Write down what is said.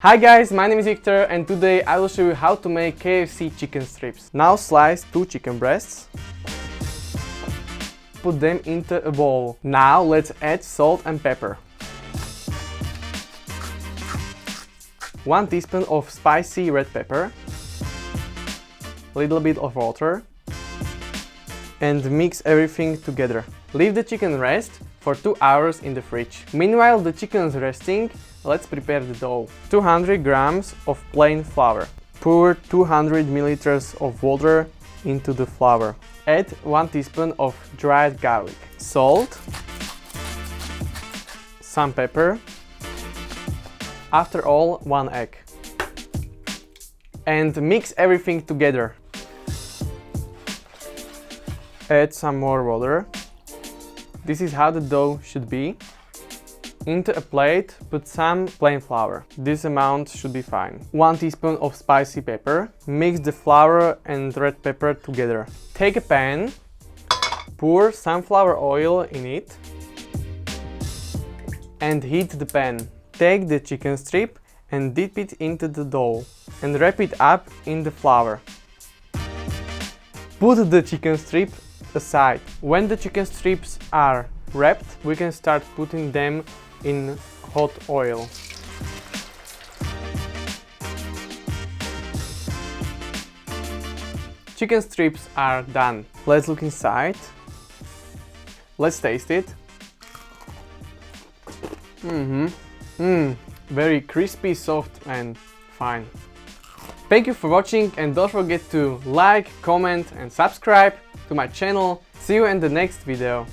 Hi guys, my name is Viktor and today I will show you how to make KFC chicken strips. Now slice 2 chicken breasts. Put them into a bowl. Now let's add salt and pepper. 1 teaspoon of spicy red pepper. Little bit of water. And mix everything together. Leave the chicken rest for 2 hours in the fridge. Meanwhile the chicken is resting, let's prepare the dough. 200 grams of plain flour. Pour 200 milliliters of water into the flour. Add 1 teaspoon of dried garlic. Salt. Some pepper. After all, 1 egg. And mix everything together. Add some more water. This is how the dough should be. Into a plate, put some plain flour. This amount should be fine. 1 teaspoon of spicy pepper. Mix the flour and red pepper together. Take a pan, pour sunflower oil in it, and heat the pan. Take the chicken strip and dip it into the dough and wrap it up in the flour. Put the chicken strip aside. When the chicken strips are wrapped, we can start putting them in hot oil. Chicken strips are done. Let's look inside. Let's taste it. Very crispy, soft and fine. Thank you for watching and don't forget to like, comment and subscribe to my channel. See you in the next video.